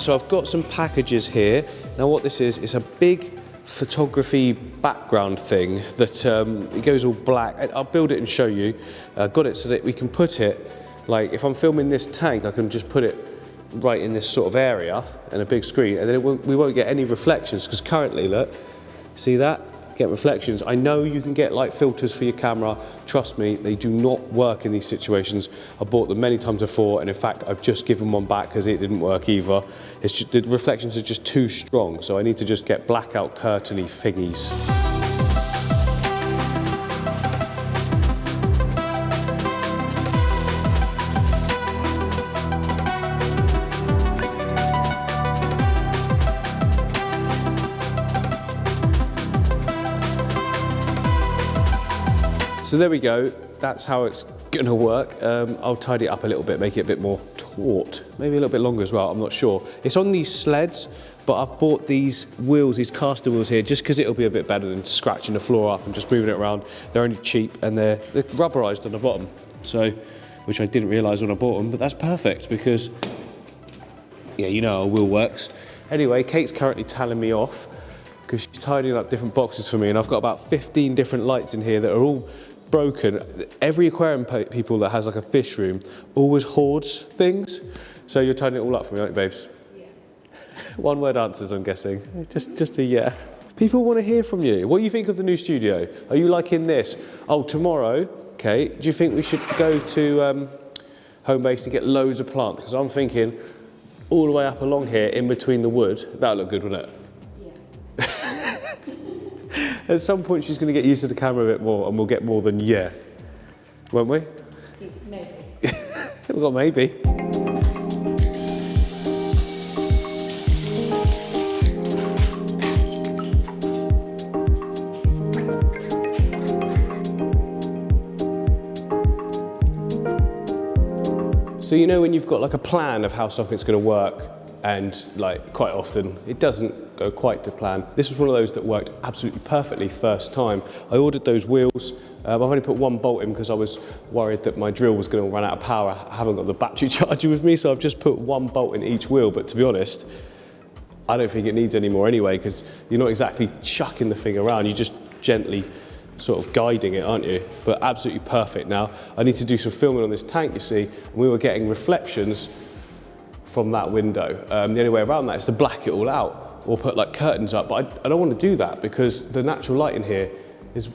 so I've got some packages here. Now what this is a big photography background thing that it goes all black. I'll build it and show you. Got it so that we can put it, like if I'm filming this tank, I can just put it right in this sort of area and a big screen, and then we won't get any reflections, because currently, look, see that? Get reflections. I know you can get light filters for your camera. Trust me, they do not work in these situations. I bought them many times before, and in fact, I've just given one back because it didn't work either. It's just, the reflections are just too strong, so I need to just get blackout curtain-y thingies. So there we go, that's how it's gonna work. I'll tidy it up a little bit, make it a bit more taut, maybe a little bit longer as well, I'm not sure. It's on these sleds, but I've bought these wheels, these caster wheels here, just because it'll be a bit better than scratching the floor up and just moving it around. They're only cheap and they're rubberized on the bottom, so, which I didn't realize when I bought them, but that's perfect because, yeah, you know how a wheel works. Anyway, Kate's currently telling me off because she's tidying up different boxes for me, and I've got about 15 different lights in here that are all broken. Every aquarium people that has like a fish room always hoards things. So you're tidying it all up for me, aren't you, babes? Yeah. One word answers, I'm guessing. Just a yeah. People want to hear from you. What do you think of the new studio? Are you liking this? Oh, tomorrow, okay, do you think we should go to home base and get loads of plants? Because I'm thinking all the way up along here in between the wood, that'll look good, wouldn't it? At some point she's going to get used to the camera a bit more and we'll get more than yeah. Won't we? Maybe. We've got maybe. So you know when you've got like a plan of how something's going to work, and like quite often it doesn't go quite to plan. This was one of those that worked absolutely perfectly first time. I ordered those wheels. I've only put one bolt in because I was worried that my drill was going to run out of power. I haven't got the battery charger with me, so I've just put one bolt in each wheel. But to be honest, I don't think it needs any more anyway, because you're not exactly chucking the thing around. You're just gently sort of guiding it, aren't you? But absolutely perfect. Now, I need to do some filming on this tank, you see, and we were getting reflections from that window. The only way around that is to black it all out or put like curtains up, but I don't want to do that because the natural light in here is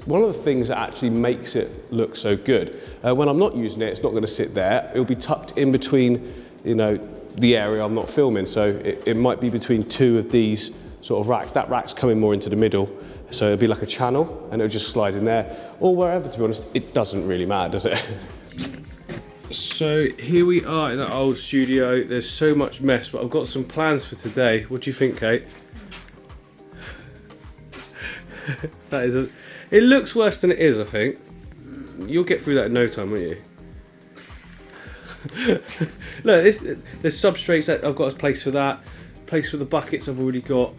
one of the things that actually makes it look so good. When I'm not using it, it's not going to sit there. It'll be tucked in between, you know, the area I'm not filming, so it might be between two of these sort of racks. That rack's coming more into the middle, so it'll be like a channel and it'll just slide in there, or wherever, to be honest. It doesn't really matter, does it? So here we are in the old studio. There's so much mess, but I've got some plans for today. What do you think, Kate? That is it looks worse than it is, I think. You'll get through that in no time, won't you? Look, there's substrates that I've got a place for that, place for the buckets I've already got,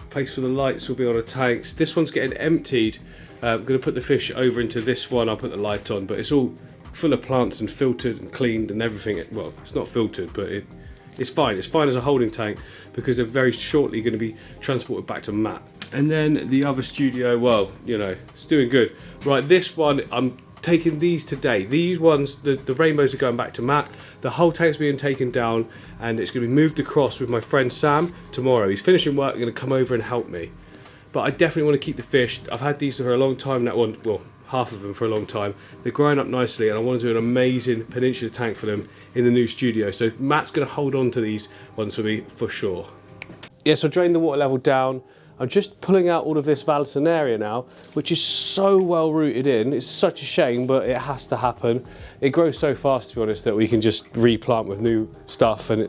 place for the lights will be on the tanks. This one's getting emptied. I'm going to put the fish over into this one. I'll put the light on, but it's all full of plants and filtered and cleaned and everything. Well, it's not filtered, but it's fine. It's fine as a holding tank because they're very shortly going to be transported back to Matt. And then the other studio, well, you know, it's doing good. Right, this one, I'm taking these today. These ones, the rainbows are going back to Matt. The whole tank's being taken down and it's going to be moved across with my friend Sam tomorrow. He's finishing work, going to come over and help me. But I definitely want to keep the fish. I've had these for a long time, that one, well, half of them for a long time. They're growing up nicely and I want to do an amazing peninsula tank for them in the new studio. So Matt's going to hold on to these ones for me for sure. Yeah, so drain the water level down. I'm just pulling out all of this Vallisneria now, which is so well rooted in. It's such a shame, but it has to happen. It grows so fast, to be honest, that we can just replant with new stuff. And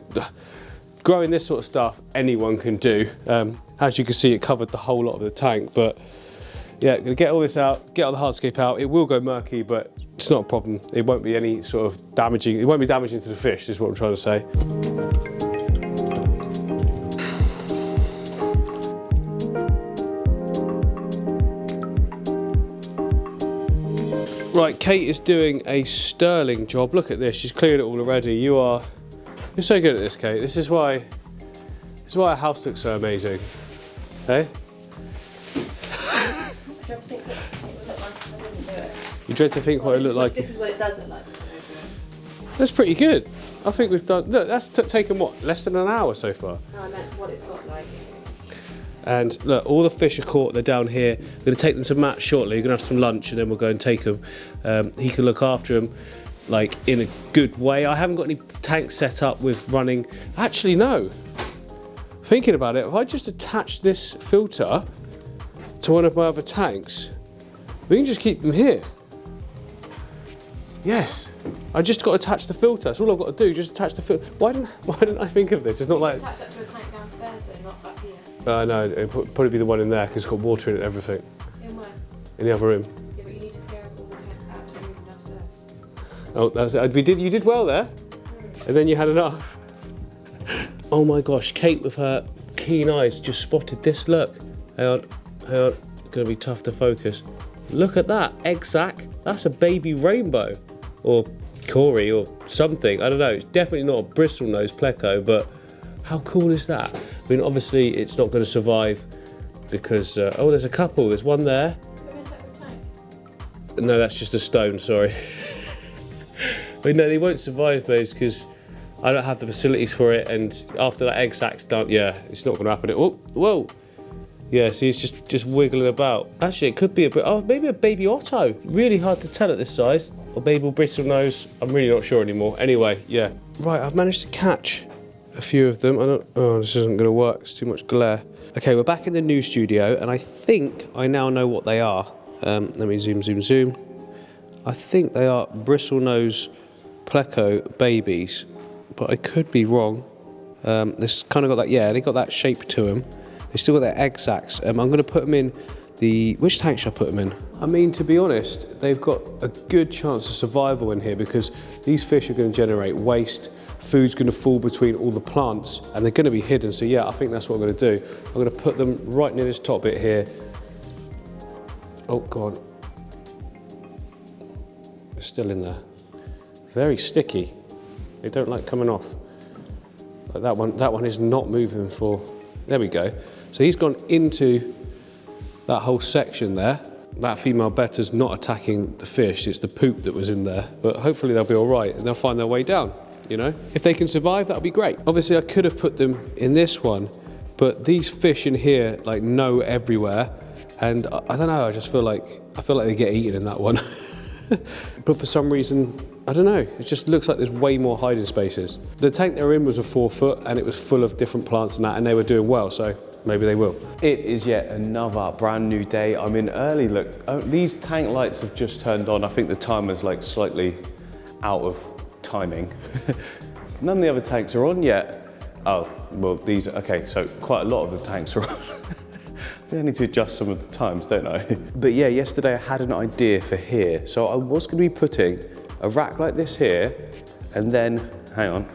growing this sort of stuff, anyone can do. As you can see, it covered the whole lot of the tank, but yeah, gonna get all this out, get all the hardscape out. It will go murky, but it's not a problem. It won't be any sort of damaging, it won't be damaging to the fish, is what I'm trying to say. Right, Kate is doing a sterling job. Look at this, she's cleared it all already. You're so good at this, Kate. This is why This is why our house looks so amazing. Hey? You dread to think what it would look like. This is what it does look like. That's pretty good. I think we've done. Look, that's taken what, less than an hour so far. No, I meant what it's got like. And look, all the fish are caught. They're down here. We're going to take them to Matt shortly. We're going to have some lunch and then we'll go and take them. He can look after them, like in a good way. I haven't got any tanks set up with running. Actually, no. Thinking about it, if I just attach this filter to one of my other tanks, we can just keep them here. Yes, I just got to attach the filter. That's all I've got to do. Just attach the filter. Why didn't I think of this? It's not like attach that to a tank downstairs, though, not up here. No, it'd probably be the one in there because it's got water in it and everything. In where? In the other room. Yeah, but you need to clear up all the tanks out to move them downstairs. Oh, that's it. You did well there, and then you had enough. Oh my gosh, Kate with her keen eyes just spotted this. Look, hang on. It's gonna be tough to focus. Look at that egg sac. That's a baby rainbow, or Cory, or something. I don't know. It's definitely not a bristlenose pleco, but how cool is that? I mean, obviously it's not going to survive because oh, there's a couple. There's one there. Is that a tank? No, that's just a stone. Sorry. But no, they won't survive, babes, because I don't have the facilities for it. And after that egg sac's done, yeah, it's not going to happen. Oh, whoa. Yeah, see, it's just wiggling about. Actually, it could be maybe a baby Otto. Really hard to tell at this size. Or baby bristlenose. I'm really not sure anymore. Anyway, yeah. Right, I've managed to catch a few of them. This isn't going to work. It's too much glare. Okay, we're back in the new studio, and I think I now know what they are. Let me zoom. I think they are bristlenose pleco babies, but I could be wrong. This kind of got that, yeah, they got that shape to them. They still got their egg sacs. I'm going to put them in which tank should I put them in? I mean, to be honest, they've got a good chance of survival in here because these fish are going to generate waste. Food's going to fall between all the plants and they're going to be hidden. So yeah, I think that's what I'm going to do. I'm going to put them right near this top bit here. Oh, God. It's still in there. Very sticky. They don't like coming off. Like that one is not moving for... There we go. So he's gone into that whole section there. That female better's not attacking the fish, it's the poop that was in there. But hopefully they'll be all right and they'll find their way down, you know? If they can survive, that'll be great. Obviously, I could have put them in this one, but these fish in here, like, know everywhere. And I don't know, I feel like they get eaten in that one. But for some reason, I don't know, it just looks like there's way more hiding spaces. The tank they were in was a 4 foot and it was full of different plants and that, and they were doing well, so maybe they will. It is yet another brand new day. I'm in early. Look, these tank lights have just turned on. I think the timer's like slightly out of timing. None of the other tanks are on yet. Oh, well, these are, okay, so quite a lot of the tanks are on. I need to adjust some of the times, don't I? But yeah, yesterday I had an idea for here. So I was going to be putting a rack like this here, and then, hang on,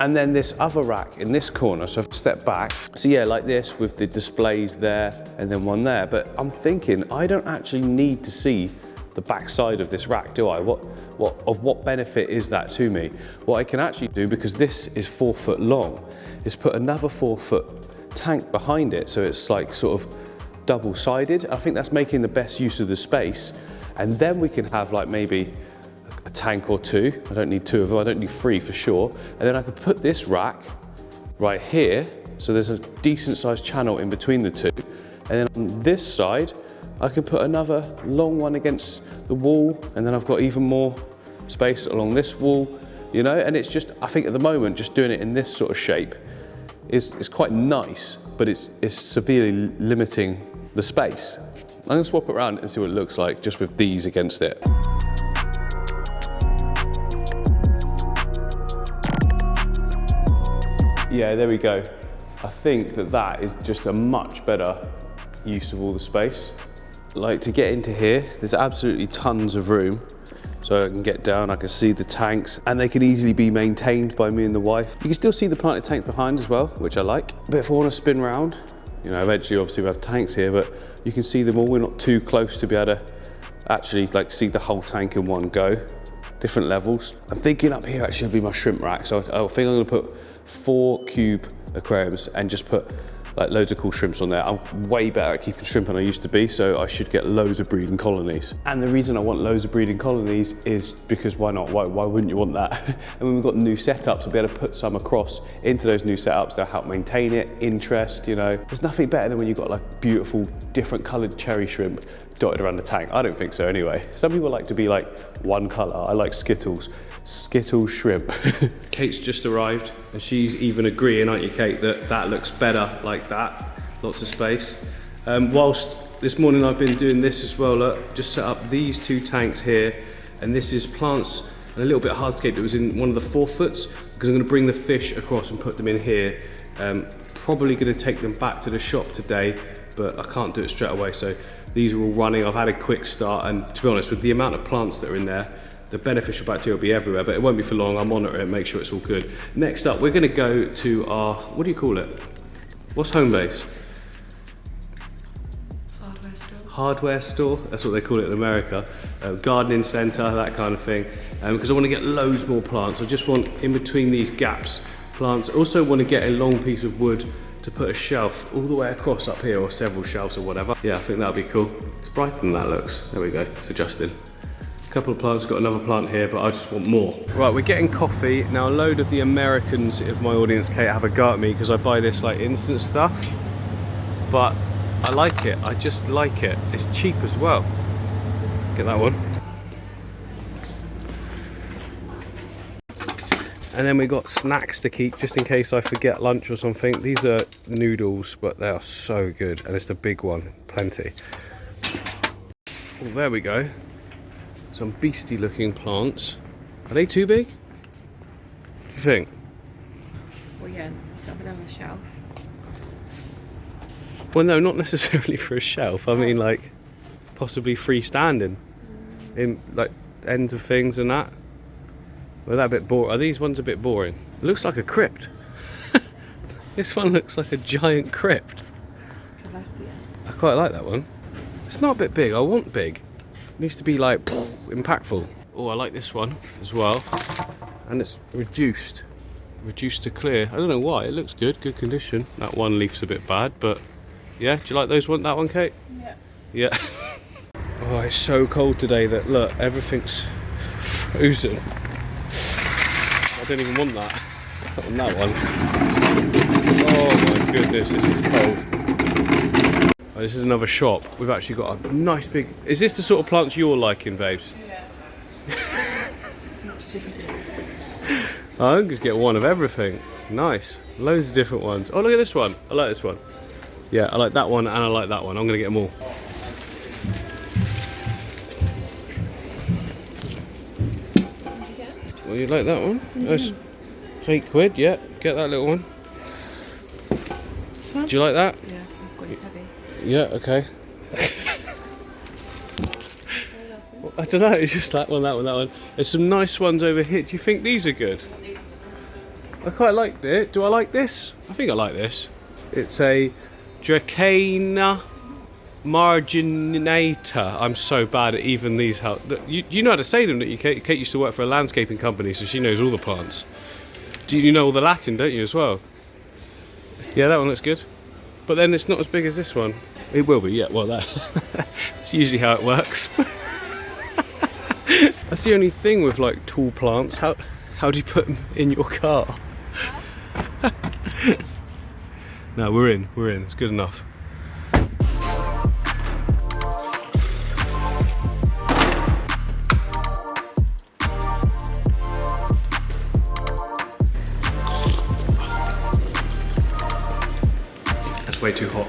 and then this other rack in this corner. So I've stepped back. So yeah, like this with the displays there, and then one there. But I'm thinking I don't actually need to see the back side of this rack, do I? What benefit is that to me? What I can actually do, because this is 4 foot long, is put another 4 foot tank behind it, so it's like sort of double-sided. I think that's making the best use of the space, and then we can have like maybe a tank or two. I don't need 2 of them, I don't need 3 for sure. And then I could put this rack right here, so there's a decent sized channel in between the two. And then on this side, I can put another long one against the wall, and then I've got even more space along this wall, you know. And it's just, I think at the moment, just doing it in this sort of shape is quite nice, but it's severely limiting the space. I'm gonna swap it around and see what it looks like just with these against it. Yeah, there we go. I think that is just a much better use of all the space. Like, to get into here, there's absolutely tons of room. So I can get down, I can see the tanks, and they can easily be maintained by me and the wife. You can still see the planted tank behind as well, which I like. But if I want to spin round, you know, eventually obviously we have tanks here, but you can see them all. We're not too close to be able to actually like see the whole tank in one go. Different levels. I'm thinking up here actually will be my shrimp rack, so I think I'm going to put 4 cube aquariums and just put like loads of cool shrimps on there. I'm way better at keeping shrimp than I used to be, so I should get loads of breeding colonies. And the reason I want loads of breeding colonies is because why not? Why wouldn't you want that? And when we've got new setups, we'll be able to put some across into those new setups. They'll help maintain it, interest, you know. There's nothing better than when you've got like beautiful, different colored cherry shrimp dotted around the tank. I don't think so anyway. Some people like to be like one color. I like Skittles. Skittles shrimp. Kate's just arrived and she's even agreeing, aren't you, Kate, that that looks better like that. Lots of space. Whilst this morning I've been doing this as well, look, just set up these 2 tanks here, and this is plants and a little bit of hardscape that was in one of the 4-foots, because I'm going to bring the fish across and put them in here. Probably going to take them back to the shop today, but I can't do it straight away, so these are all running. I've had a quick start, and to be honest, with the amount of plants that are in there, the beneficial bacteria will be everywhere, but it won't be for long. I'll monitor it and make sure it's all good. Next up, we're going to go to our, what do you call it? What's home base? Hardware store. Hardware store, that's what they call it in America. Gardening centre, that kind of thing. Because I want to get loads more plants. I just want, in between these gaps, plants. I also want to get a long piece of wood to put a shelf all the way across up here, or several shelves or whatever. Yeah, I think that'll be cool. It's brighter than that looks. There we go, it's adjusting. Couple of plants, got another plant here, but I just want more. Right, we're getting coffee. Now a load of the Americans of my audience, Kate, have a go at me because I buy this like instant stuff, but I like it. I just like it. It's cheap as well. Get that one. And then we got snacks to keep just in case I forget lunch or something. These are noodles, but they are so good, and it's the big one, plenty. Well, there we go. Some beastie looking plants. Are they too big? What do you think? Well, yeah, some of them on the shelf. Well, no, not necessarily for a shelf. I mean, like, possibly freestanding in like ends of things and that. Well, that a bit boring. Are these ones a bit boring? It looks like a crypt. This one looks like a giant crypt. I quite like that one. It's not a bit big. I want big. It needs to be like impactful. Oh, I like this one as well, and it's reduced to clear. I don't know why. It looks good condition. That one leaf's a bit bad, but yeah. Do you like those one? That one, Kate? Yeah. Yeah. Oh, it's so cold today that look, everything's frozen. I don't even want that. I want that one. Oh my goodness, this is cold. Oh, this is another shop. We've actually got a nice big... Is this the sort of plants you're liking, babes? Yeah. It's not chicken. I think just get one of everything. Nice. Loads of different ones. Oh, look at this one. I like this one. Yeah, I like that one and I like that one. I'm going to get them all. Well, you like that one? That's £8, yeah. Get that little one. This one? Do you like that? Yeah, it's heavy. Yeah, okay. Well, I don't know, it's just that one, that one, that one. There's some nice ones over here. Do you think these are good? I quite like it. Do I like this? I think I like this. It's a Dracana marginator. I'm so bad at even these. You know how to say them, don't you, Kate? Kate used to work for a landscaping company, so she knows all the plants. You know all the Latin, don't you, as well? Yeah, that one looks good. But then it's not as big as this one. It will be, yeah. Well, that's usually how it works. That's the only thing with like tall plants. How do you put them in your car? No, we're in. It's good enough. Way too hot.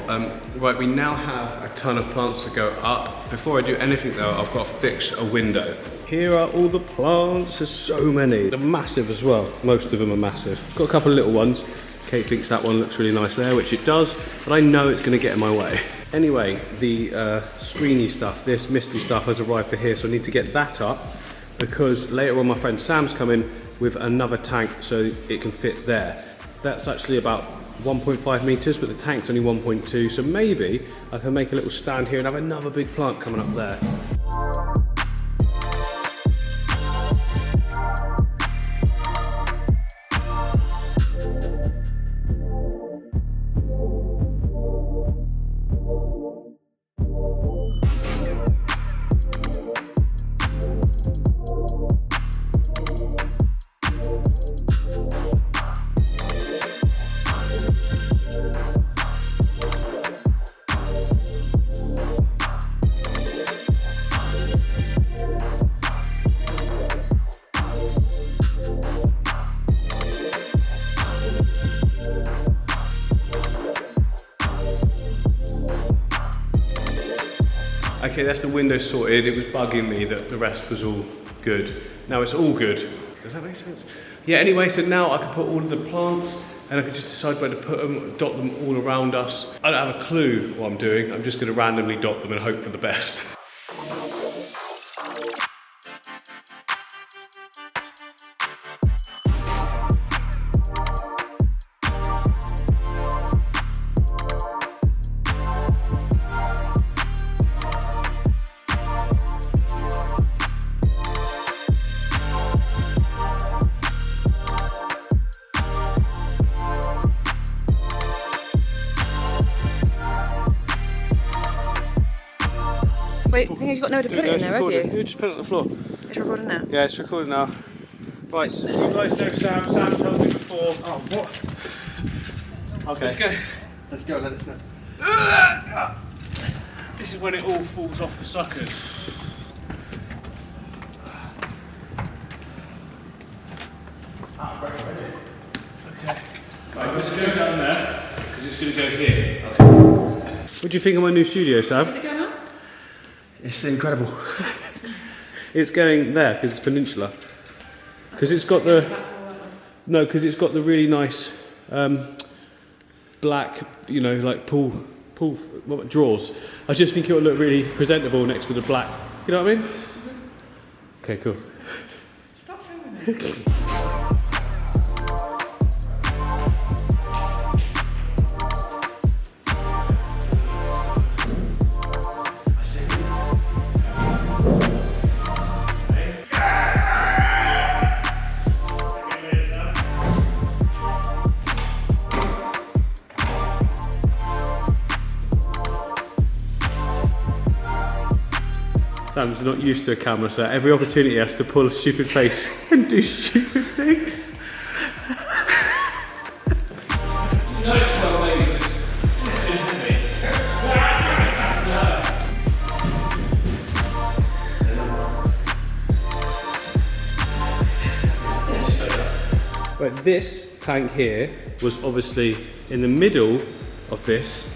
Right, we now have a ton of plants to go up. Before I do anything though, I've got to fix a window. Here are all the plants. There's so many. They're massive as well. Most of them are massive. Got a couple of little ones. Kate thinks that one looks really nice there, which it does, but I know it's going to get in my way. Anyway, the screeny stuff, this misty stuff has arrived for here, so I need to get that up because later on my friend Sam's coming with another tank so it can fit there. That's actually about 1.5 meters, but the tank's only 1.2, so maybe I can make a little stand here and have another big plant coming up there. Okay, that's the window sorted. It was bugging me that the rest was all good. Now it's all good. Does that make sense? Yeah, anyway, so now I can put all of the plants and I can just decide where to put them, dot them all around us. I don't have a clue what I'm doing. I'm just gonna randomly dot them and hope for the best. Wait, I think you've got nowhere to put it in there, have you? You just put it on the floor. It's recording now. Yeah, it's recording now. Right, so you guys know Sam. Sam told me before. Oh, what? Okay. Let's go. Let's go, let us know. This is when it all falls off the suckers. Okay. Right, let's go down there, because it's going to go here. Okay. What do you think of my new studio, Sam? Is it going on? It's incredible. It's going there, because it's peninsula. Because it's got the... No, because it's got the really nice black, you know, like pool drawers. I just think it will look really presentable next to the black. You know what I mean? Okay, cool. Stop filming it. Sam's not used to a camera, so every opportunity he has to pull a stupid face and do stupid things. Right, this tank here was obviously in the middle of this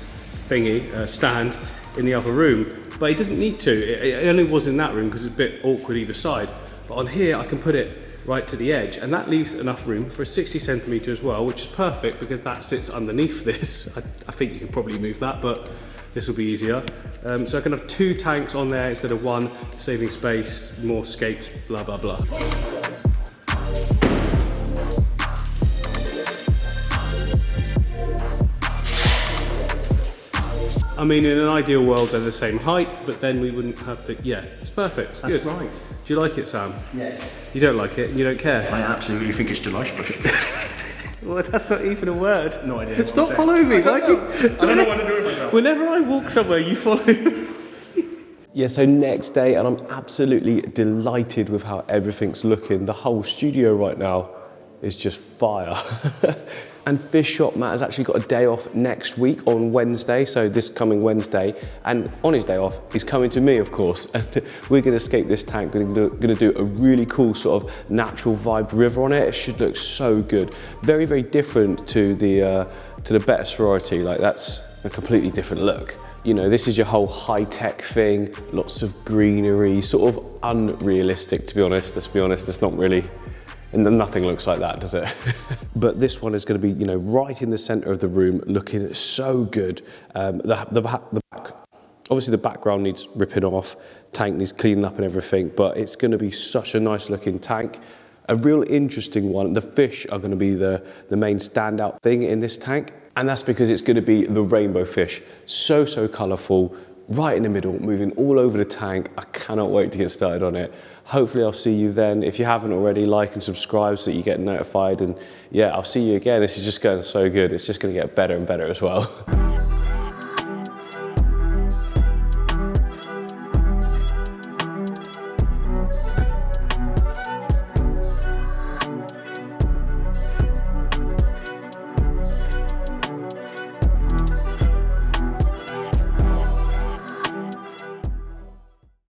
thingy, stand in the other room. But it doesn't need to. It only was in that room because it's a bit awkward either side. But on here, I can put it right to the edge, and that leaves enough room for a 60 centimetre as well, which is perfect because that sits underneath this. I think you could probably move that, but this will be easier. So I can have 2 tanks on there instead of 1, saving space, more scapes, blah, blah, blah. I mean, in an ideal world, they're the same height, but then we wouldn't have the... Yeah, it's perfect. It's That's good. right. Do you like it, Sam? Yeah. You don't like it, and you don't care? I absolutely think it's delicious. Well, that's not even a word. No idea. Stop following me. Why do you... I don't know what to do with myself. Whenever I walk somewhere, you follow me. Yeah, so next day, and I'm absolutely delighted with how everything's looking. The whole studio right now is just fire. And Fish Shop Matt has actually got a day off next week on Wednesday, so this coming Wednesday. And on his day off, he's coming to me, of course. And we're going to escape this tank. We're going to do a really cool sort of natural vibed river on it. It should look so good. Very, very different to the better sorority. Like, that's a completely different look. You know, this is your whole high-tech thing, lots of greenery, sort of unrealistic, to be honest. Let's be honest, it's not really... And nothing looks like that, does it? But this one is going to be, you know, right in the centre of the room, looking so good. Obviously the background needs ripping off, tank needs cleaning up and everything, but it's going to be such a nice looking tank. A real interesting one. The fish are going to be the main standout thing in this tank, and that's because it's going to be the rainbow fish. So colourful, right in the middle, moving all over the tank. I cannot wait to get started on it. Hopefully I'll see you then. If you haven't already, like and subscribe so that you get notified. And yeah, I'll see you again. This is just going so good. It's just going to get better and better as well.